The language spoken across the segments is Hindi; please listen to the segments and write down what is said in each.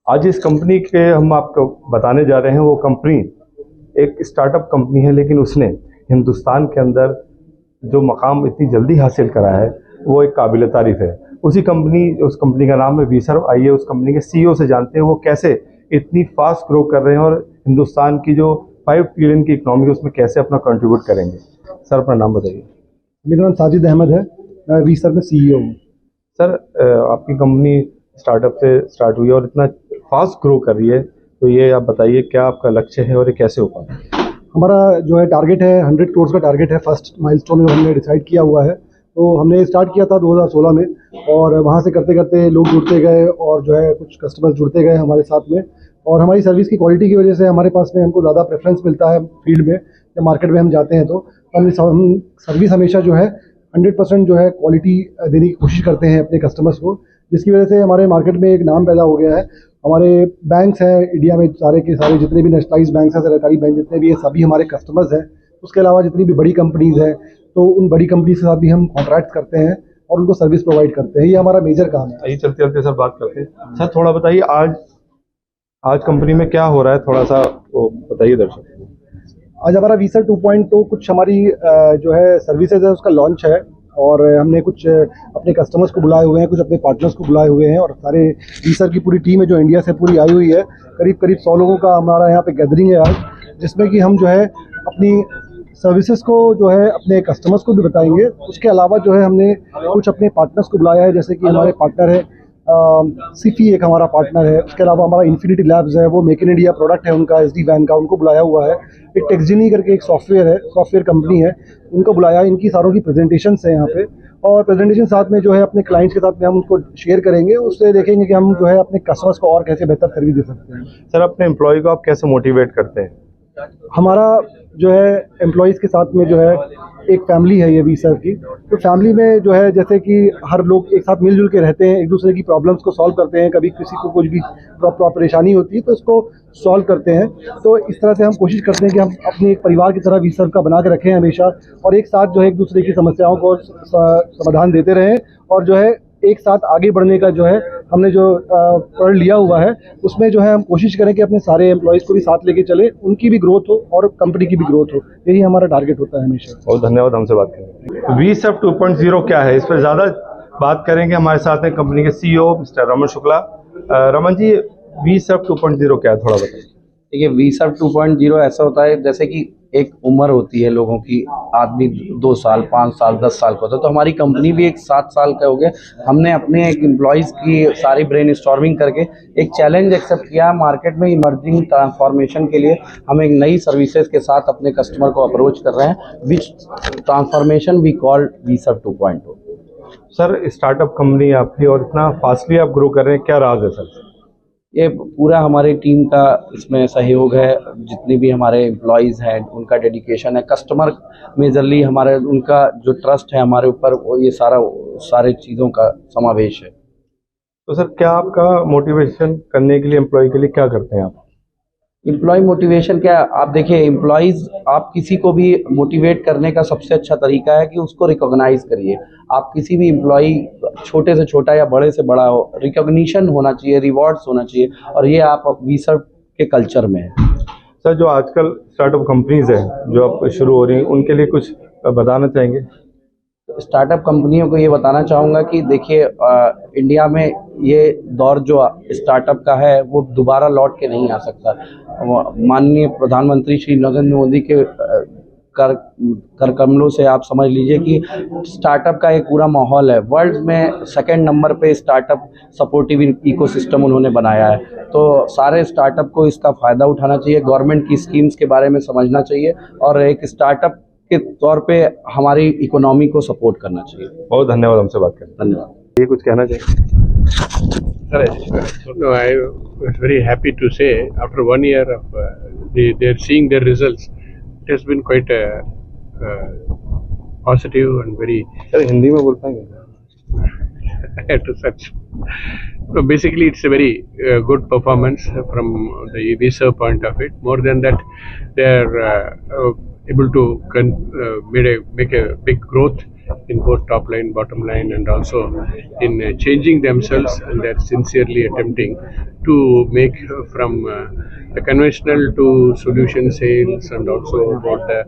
आज इस कंपनी के हम आपको बताने जा रहे हैं, वो कंपनी एक स्टार्टअप कंपनी है, लेकिन उसने हिंदुस्तान के अंदर जो मकाम इतनी जल्दी हासिल करा है वो एक काबिल तारीफ है। उस कंपनी का नाम है वीसर्व। आइए उस कंपनी के सीईओ से जानते हैं वो कैसे इतनी फास्ट ग्रो कर रहे हैं और हिंदुस्तान की जो 5 ट्रिलियन की इकोनॉमी है उसमें कैसे अपना कंट्रीब्यूट करेंगे। सर अपना नाम बताइए। मेरा नाम साजिद अहमद है। मैं वीसर में सीईओ हूँ। सर आपकी कंपनी स्टार्टअप से स्टार्ट हुई है और इतना फास्ट ग्रो कर रही है, तो ये आप बताइए क्या आपका लक्ष्य है और ये कैसे हो पाता है। हमारा जो है टारगेट है 100 करोड़ का टारगेट है। फर्स्ट माइलस्टोन जो हमने डिसाइड किया हुआ है, तो हमने स्टार्ट किया था 2016 में, और वहाँ से करते करते लोग जुड़ते गए और जो है कुछ कस्टमर्स जुड़ते गए हमारे साथ में। और हमारी सर्विस की क्वालिटी की वजह से हमारे पास में हमको ज़्यादा प्रेफरेंस मिलता है फील्ड में, या मार्केट में हम जाते हैं तो हम सर्विस हमेशा जो है 100% जो है क्वालिटी देने की कोशिश करते हैं अपने कस्टमर्स को, जिसकी वजह से हमारे मार्केट में एक नाम पैदा हो गया है। हमारे बैंक्स हैं इंडिया में, सारे के सारे जितने भी नेशनलाइज बैंक्स हैं, सरकारी बैंक जितने भी हैं, सभी हमारे कस्टमर्स हैं। उसके अलावा जितनी भी बड़ी कंपनीज़ हैं, तो उन बड़ी कंपनीज के साथ भी हम कॉन्ट्रैक्ट करते हैं और उनको सर्विस प्रोवाइड करते हैं। ये हमारा मेजर काम है। आइए चलते चलते सर बात करते हैं। सर थोड़ा बताइए आज आज कंपनी में क्या हो रहा है, थोड़ा सा वो बताइए दर्शक। आज हमारा वीसर 2.0 कुछ हमारी जो है सर्विसेज है उसका लॉन्च है, और हमने कुछ अपने कस्टमर्स को बुलाए हुए हैं, कुछ अपने पार्टनर्स को बुलाए हुए हैं, और सारे वीसर की पूरी टीम है जो इंडिया से पूरी आई हुई है। करीब करीब 100 लोगों का हमारा यहाँ पे गैदरिंग है आज, जिसमें कि हम जो है अपनी सर्विसेज को जो है अपने कस्टमर्स को भी बताएंगे। उसके अलावा जो है हमने कुछ अपने पार्टनर्स को बुलाया है, जैसे कि हमारे पार्टनर है सिफी, एक हमारा पार्टनर है। उसके अलावा हमारा इन्फिनिटी लैब्स है, वो मेक इन इंडिया प्रोडक्ट है उनका, SD वैन का, उनको बुलाया हुआ है। एक टेक्सजिनी करके एक सॉफ्टवेयर है, सॉफ्टवेयर कंपनी है, उनको बुलाया। इनकी सारों की प्रेजेंटेशंस हैं यहाँ पे, और प्रेजेंटेशन साथ में जो है अपने क्लाइंट्स के साथ में हम उनको शेयर करेंगे। उससे देखेंगे कि हम जो है अपने कस्टमर्स को और कैसे बेहतर सर्विस दे सकते हैं। सर अपने एम्प्लॉय को आप कैसे मोटिवेट करते हैं। हमारा जो है एम्प्लॉयज़ के साथ में जो है एक फैमिली है ये वीसर की, तो फैमिली में जो है जैसे कि हर लोग एक साथ मिलजुल के रहते हैं, एक दूसरे की प्रॉब्लम्स को सॉल्व करते हैं। कभी किसी को कुछ भी परेशानी होती है तो उसको सॉल्व करते हैं। तो इस तरह से हम कोशिश करते हैं कि हम अपने एक परिवार की तरह वीसर का बना के रखें हमेशा, और एक साथ जो है एक दूसरे की समस्याओं को समाधान देते रहें, और जो है एक साथ आगे बढ़ने का जो है हमने जो प्रण लिया हुआ है, उसमें जो है हम कोशिश करें कि अपने सारे एम्प्लॉयज़ को भी साथ लेके चले, उनकी भी ग्रोथ हो और कंपनी की भी ग्रोथ हो। यही हमारा टारगेट होता है हमेशा। बहुत धन्यवाद हमसे बात करने। वीसर्व 2.0 क्या है, इस पर ज़्यादा बात करेंगे। हमारे साथ हैं कंपनी के CEO मिस्टर रमन शुक्ला। रमन जी, वीसर्व 2.0 क्या है, थोड़ा बताइए। देखिए, वीसर्व 2.0 ऐसा होता है जैसे कि एक उम्र होती है लोगों की, आदमी 2 साल 5 साल 10 साल का होता है, तो हमारी कंपनी भी एक 7 साल का हो गया। हमने अपने एक एम्प्लॉयज़ की सारी ब्रेन स्टॉर्मिंग करके एक चैलेंज एक्सेप्ट किया मार्केट में इमर्जिंग ट्रांसफॉर्मेशन के लिए। हम एक नई सर्विसेज के साथ अपने कस्टमर को अप्रोच कर रहे हैं, which transformation we call VServe 2.0। Sir startup company आपकी और इतना फास्टली आप ग्रो कर रहे हैं, क्या राज है सर। ये पूरा हमारी टीम का इसमें सहयोग है, जितने भी हमारे एम्प्लॉयज़ हैं उनका डेडिकेशन है, कस्टमर मेजरली हमारे उनका जो ट्रस्ट है हमारे ऊपर, वो ये सारे चीज़ों का समावेश है। तो सर क्या आपका मोटिवेशन करने के लिए एम्प्लॉय के लिए क्या करते हैं आप। एम्प्लॉय मोटिवेशन क्या, आप देखिए एम्प्लॉयज़, आप किसी को भी मोटिवेट करने का सबसे अच्छा तरीका है कि उसको रिकॉग्नाइज करिए। आप किसी भी एम्प्लॉय, छोटे से छोटा या बड़े से बड़ा हो, रिकॉग्निशन होना चाहिए, रिवॉर्ड्स होना चाहिए, और ये आप वीसर्व के कल्चर में है। सर जो आजकल स्टार्टअप कंपनीज हैं जो अब शुरू हो रही हैं, उनके लिए कुछ बताना चाहेंगे। स्टार्टअप कंपनियों को ये बताना चाहूँगा कि देखिए, इंडिया में ये दौर जो स्टार्टअप का है वो दोबारा लौट के नहीं आ सकता। माननीय प्रधानमंत्री श्री नरेंद्र मोदी के कर कमलों से आप समझ लीजिए कि स्टार्टअप का एक पूरा माहौल है। वर्ल्ड में 2nd नंबर पे स्टार्टअप सपोर्टिव इकोसिस्टम उन्होंने बनाया है, तो सारे स्टार्टअप को इसका फ़ायदा उठाना चाहिए, गवर्नमेंट की स्कीम्स के बारे में समझना चाहिए, और एक स्टार्टअप के तौर पे हमारी इकोनॉमी को सपोर्ट करना चाहिए। बहुत धन्यवाद हमसे बात करने। धन्यवाद। ये कुछ कहना चाहिए। No, I was very happy to say after 1 year of they're seeing their results. It has been quite positive and very. Sir Hindi में बोल पाएंगे। To such. So basically, it's a very good performance from the visa point of it. More than that, they are able to make a big growth in both top line, bottom line, and also in changing themselves, and they're sincerely attempting to make from the conventional to solution sales, and also about the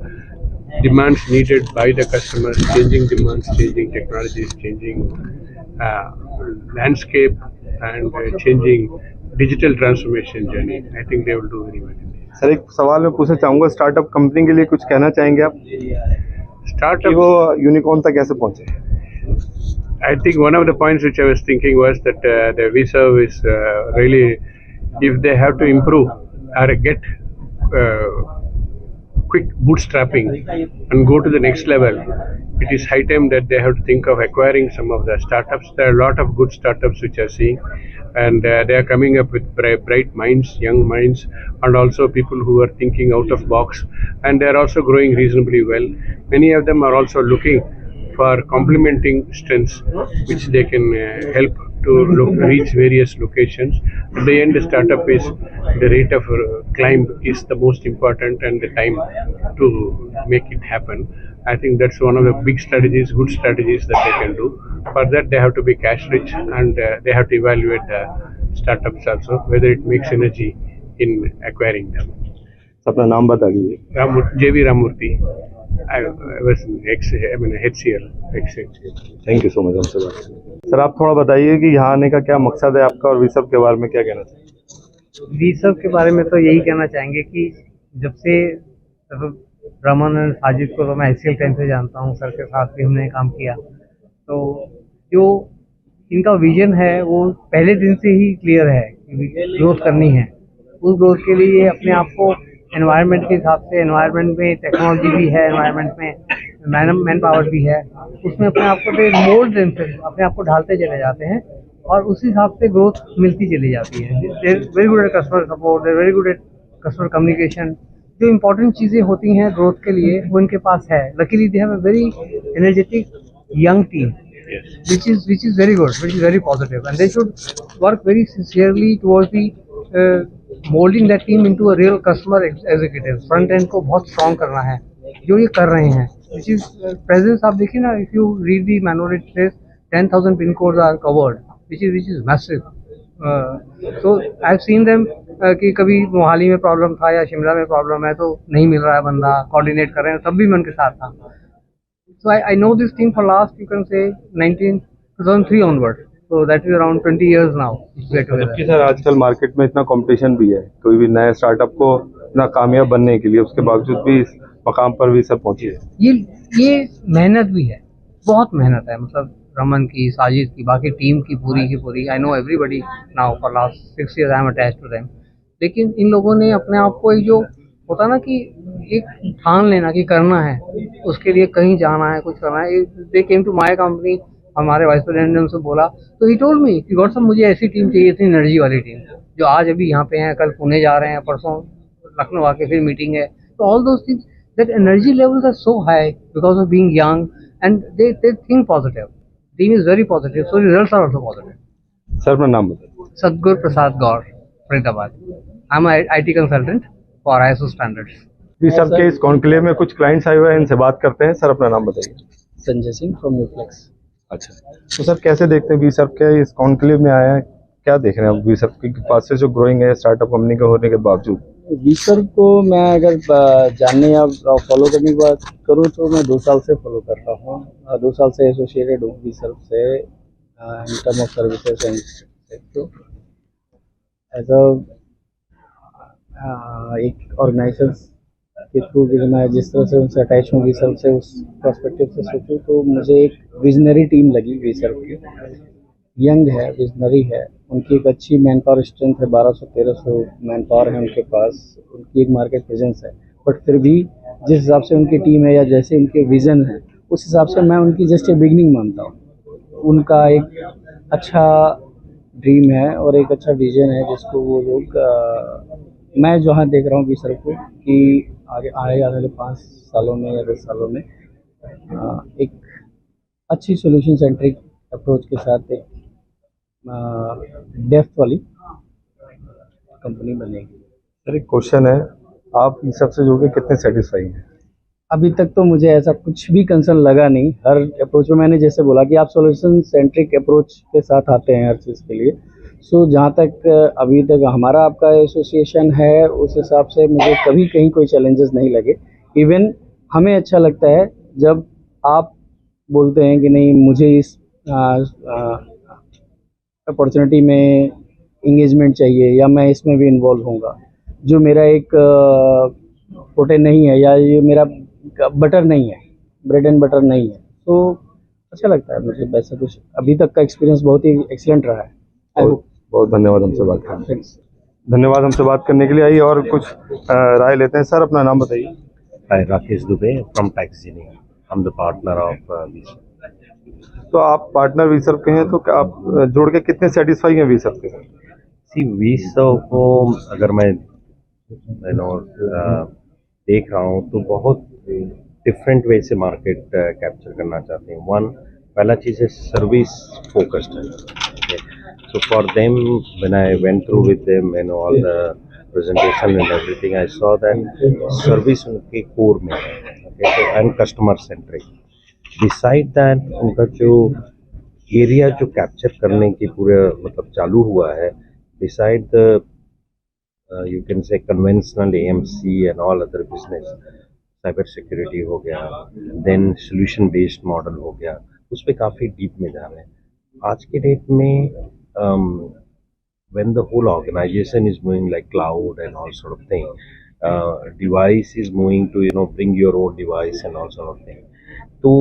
demands needed by the customers, changing demands, changing technologies, changing uh, landscape, and changing digital transformation journey. I think they will do very well. Sir एक सवाल मैं पूछना चाहूँगा, स्टार्टअप कंपनी के लिए कुछ कहना चाहेंगे आप कि Startup. वो यूनिकॉर्न तक कैसे पहुँचे? I think one of the points which I was thinking was that the VServe is really, if they have to improve or get quick bootstrapping and go to the next level, it is high time that they have to think of acquiring some of the startups. There are a lot of good startups which are seeing, and they are coming up with bright minds, young minds, and also people who are thinking out of box, and they are also growing reasonably well. Many of them are also looking for complementing strengths which they can help to reach various locations. At the end, the startup is the rate of climb is the most important, and the time to make it happen. I think that's one of the big strategies, good strategies that they can do. For that, they have to be cash rich, and they have to evaluate the startups also, whether it makes energy in acquiring them. अपना नाम बता दीजिए। JV Ramurthy. I was in HCL. Thank you so much हमसे बात करने। सर आप थोड़ा बताइए कि यहाँ आने का क्या मकसद है आपका, और VServe के बारे में क्या कहना चाहिए? VServe के बारे में तो यही कहना चाहेंगे कि जब से रमन और साजिद को तो मैं HCL टाइम से जानता हूँ, सर के साथ भी हमने काम किया, तो जो इनका विजन है वो पहले दिन से ही क्लियर है कि ग्रोथ करनी है। उस ग्रोथ के लिए अपने आप को एनवायरनमेंट के हिसाब से, एनवायरनमेंट में टेक्नोलॉजी भी है, एनवायरनमेंट में मैन पावर भी है, उसमें अपने आप को मोल्ड अपने आप को ढालते चले जाते हैं, और उसी हिसाब से ग्रोथ मिलती चली जाती है। Very good at customer support, very good at customer communication. जो इम्पोर्टेंट चीज़ें होती हैं ग्रोथ के लिए वो इनके पास है। Luckily they have a very energetic young team, which is very good, which is very positive, and they should work very sincerely towards the molding that team into a real customer executive. Front end को बहुत strong करना है, जो ये कर रहे हैं, which is presence। आप देखिए ना, if you read the manual, it says 10,000 pin codes are covered, which is massive. So I've seen them कि कभी मोहाली में प्रॉब्लम था या शिमला में प्रॉब्लम है तो नहीं मिल रहा है बंदा, कोऑर्डिनेट कर रहे हैं, तब भी मैं उनके साथ था। So I know this team for last, you can say 2003 onwards. So that is around 20 years now. जबकि सर आजकल मार्केट में इतना कंपटीशन भी है, कोई भी नए स्टार्टअप को इतना कामयाब बनने के लिए, उसके बावजूद भी इस मकाम पर VServe पहुंची है। ये मेहनत भी है, बहुत मेहनत है। मतलब रमन की, साजिद की, बाकी टीम की पूरी। I know everybody now, for last 6 years I am attached to them. लेकिन इन लोगों ने अपने आप को जो होता ना कि एक ठान लेना कि करना है, उसके लिए कहीं जाना है, कुछ करना है। दे केम टू माय कंपनी, हमारे वाइस प्रेसिडेंट ने उनसे बोला, तो ही टोल्ड मी कि गॉड साहब मुझे ऐसी टीम चाहिए, इतनी एनर्जी वाली टीम, जो आज अभी यहाँ पे हैं, कल पुणे जा रहे हैं, परसों लखनऊ आके फिर मीटिंग है। तो all those things, that energy levels are so high because of being young, and they think positive. Team is very positive, so results are also positive. Sir अपना नाम बताइए। Sadguru Prasad Gaur, Faridabad. I am IT consultant for ISO standards. VServe के इस कॉन्क्लेव में कुछ क्लाइंट्स आए हुए हैं, इनसे बात करते हैं। सर अपना नाम बताइए। संजय सिंह फ्रॉम न्यूफ्लेक्स। अच्छा, तो सर कैसे देखते हैं VServe के इस कॉन्क्लेव में आया है, क्या देख रहे हैं आप VServe की पास से जो ग्रोइंग है स्टार्टअप कंपनी का होने के बावजूद? VServe को मैं अगर जानने या फॉलो करने की बात करूँ तो मैं 2 साल से फॉलो कर रहा हूँ। 2 साल से एसोसिएटेड हूँ VServe से in term of services and तो एज एक ऑर्गेनाइजेशन के थ्रू मैं जिस तरह से उनसे अटैच हूँ VServe से, उस पर्सपेक्टिव से सोचूँ तो मुझे एक विजनरी टीम लगी VServe की। यंग है, विजनरी है, उनकी एक अच्छी मैन पावर स्ट्रेंथ है, 1200-1300 मैन पावर है उनके पास, उनकी एक मार्केट प्रेजेंस है। बट फिर भी जिस हिसाब से उनकी टीम है या जैसे उनके विज़न है, उस हिसाब से मैं उनकी जस्ट ए बिगनिंग मानता हूँ। उनका एक अच्छा ड्रीम है और एक अच्छा विजन है जिसको वो लोग मैं जहाँ देख रहा हूँ VServe को कि आगे आने वाले 5 सालों में या 10 सालों में एक अच्छी सोल्यूशन सेंट्रिक अप्रोच के साथ एक डेप्थ वाली कंपनी बनेगी। सर एक क्वेश्चन है, आप VServe से जुड़ के कितने सेटिस्फाई हैं? अभी तक तो मुझे ऐसा कुछ भी कंसर्न लगा नहीं। हर अप्रोच में मैंने जैसे बोला कि आप सॉल्यूशन सेंट्रिक अप्रोच के साथ आते हैं हर चीज़ के लिए। सो जहाँ तक अभी तक हमारा आपका एसोसिएशन है, उस हिसाब से मुझे कभी कहीं कोई चैलेंजेस नहीं लगे। इवन हमें अच्छा लगता है जब आप बोलते हैं कि नहीं, मुझे इस अपॉर्चुनिटी में इंगेजमेंट चाहिए या मैं इसमें भी इन्वॉल्व होऊंगा, जो मेरा एक पोटे नहीं है या ये मेरा बटर नहीं है, ब्रेड एंड बटर नहीं है। तो अच्छा लगता है मुझे। वैसा कुछ अभी तक का एक्सपीरियंस बहुत ही एक्सीलेंट रहा है। बहुत बहुत धन्यवाद हमसे बात करने के लिए। थैंक्स। धन्यवाद हमसे बात करने के लिए। आइए और कुछ राय लेते हैं। सर, अपना नाम बताइए। Hi, Rakesh Dubey from Taxini. I'm the partner of Visa. तो आप पार्टनर वीसर्व के हैं, तो क्या आप जोड़ के कितने सेटिस्फाई हैं वीसर्व के साथ? See, Visa को अगर मैं देख रहा हूँ तो बहुत डिफरेंट वे से मार्केट कैप्चर करना चाहते हैं। पहला चीज़ है सर्विस फोकस्ड है। So for them, when I went through with them and all the presentation and everything, I saw that service उनके कोर में है, okay, and customer centric. Beside that, उनका जो एरिया जो कैप्चर करने की पूरा मतलब चालू हुआ है, beside the you can say conventional AMC and all other business, cyber security हो गया, then solution based model हो गया, उस पर काफ़ी डीप में जा रहे हैं। आज के डेट में when the whole organization is moving like cloud and all sort of thing, device is moving to bring your own device and all sort of thing. तो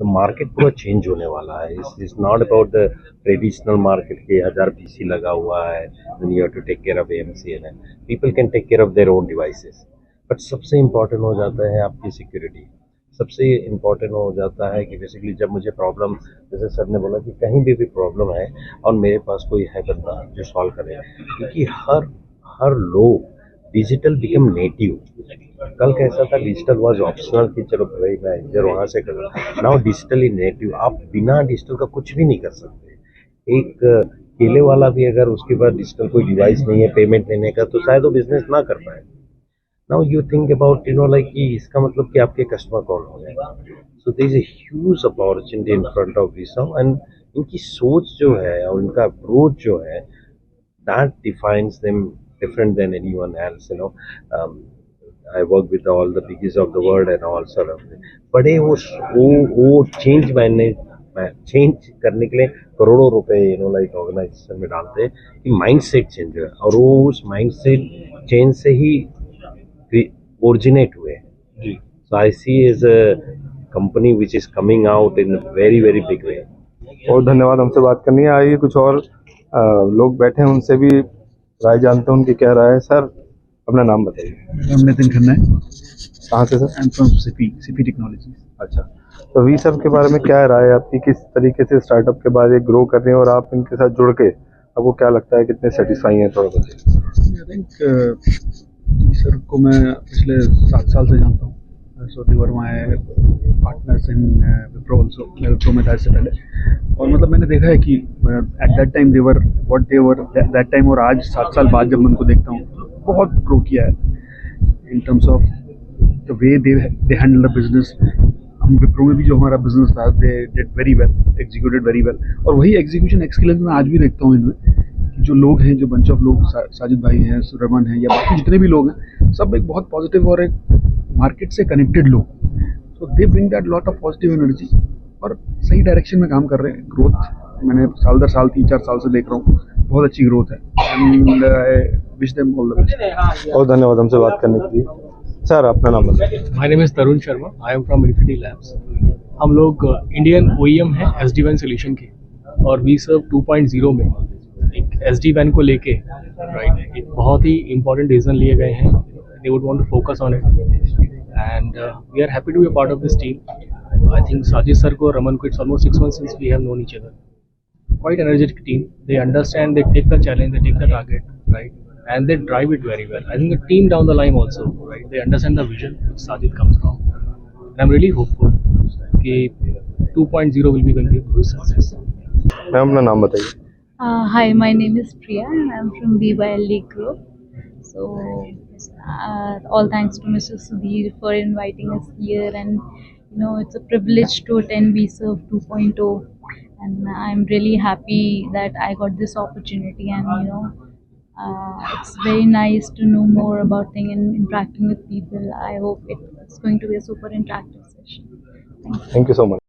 the market पूरा change होने वाला है। It's not about the traditional market के 1000 PC लगा हुआ है, then you have to take care of AMC and people can take care of their own devices. But सबसे important हो जाता है आपकी security। सबसे इम्पोर्टेंट हो जाता है कि बेसिकली जब मुझे प्रॉब्लम, जैसे सर ने बोला कि कहीं भी प्रॉब्लम है और मेरे पास कोई है बंदा जो सॉल्व करे, क्योंकि हर लोग डिजिटल बिकम नेटिव। कल कैसा था, डिजिटल वाज ऑप्शनल कि चलो भाई मैं इधर वहाँ से करूँ। नाउ डिजिटली नेटिव, आप बिना डिजिटल का कुछ भी नहीं कर सकते। एक केले वाला भी अगर उसके पास डिजिटल कोई डिवाइस नहीं है पेमेंट लेने का, तो शायद वो बिजनेस ना कर पाए। Now you think about like कि इसका मतलब कि आपके कस्टमर कौन हो गए। So there is a huge opportunity in front of Visa, and इनकी सोच जो है और इनका अप्रोच जो है, that defines them different than anyone else. I work with all the biggies of the world and all sort of बड़े वो चेंज करने के लिए करोड़ों रुपए लाइक ऑर्गेनाइजेशन में डालते हैं कि माइंडसेट चेंज है, और वो उस माइंडसेट चेंज से ही originate हुए। So I see as a company which is coming out in a very very big way. बहुत धन्यवाद हमसे बात करनी है। आइए कुछ और लोग बैठे हैं, उनसे भी राय जानते हैं उनकी क्या राय है। सर, अपना नाम बताइए। मेरा नाम नितिन खन्ना है। कहाँ से sir? I am from CP technology. अच्छा, तो वी सर के बारे में क्या राय है आपकी? किस तरीके से स्टार्टअप के बाद ये ग्रो कर रहे हैं और आप इनके साथ जुड़ के आपको क्या लगता है, कितने सेटिस्फाई हैं? थोड़ा बताइए। आई थिंक सर को मैं पिछले 7 साल से जानता हूँ। So they were my partners in Wipro also. मैं विप्रो में था इससे पहले, और मतलब मैंने देखा है कि at that time they were what they were that time, और आज 7 साल बाद जब मैं उनको देखता हूँ बहुत ग्रो किया है in terms of the way they handle the business. हम विप्रो में भी जो हमारा बिजनेस था, they did very well, executed very well, और वही एग्जीक्यूशन एक्सलेंस मैं आज भी देखता हूँ इनमें। जो लोग हैं, जो बंच ऑफ लोग, साजिद भाई हैं, रमन हैं, या बाकी जितने भी लोग हैं, सब एक बहुत पॉजिटिव और एक मार्केट से कनेक्टेड लोग। So they bring that lot of positive energy और सही डायरेक्शन में काम कर रहे हैं। ग्रोथ मैंने साल दर साल 3-4 साल से देख रहा हूँ, बहुत अच्छी ग्रोथ है, and I wish them all the best. बहुत धन्यवाद हमसे बात करने के लिए। सर, अपना नाम बताइए। My name is Tarun Sharma, I am from infinity labs. हम लोग इंडियन OEM है SD-WAN सोल्यूशन के, और वी सर्व 2.0 में एक SD-WAN को लेके राइट एक बहुत ही इंपॉर्टेंट डिसीजन लिए गए हैं। They would want to focus on it, and we are happy to be a part of this team. I think Sajid sir को, रमन को, it's almost 6 months since we have known each other. Quite energetic team. They understand, they take the challenge, they take the target, right? And they drive it very well. I think the team down the line also, right? They understand the vision which Sajid comes from. And I'm really hopeful that 2.0 will be going to be a good success. Ma'am, अपना नाम बताइए। Hi, my name is Priya and I'm from BYLD Group. So All thanks to Mr. Sudhir for inviting us here, and it's a privilege to attend VServe 2.0, and I'm really happy that I got this opportunity, and it's very nice to know more about things and interacting with people. I hope it's going to be a super interactive session. Thank you. Thank you so much.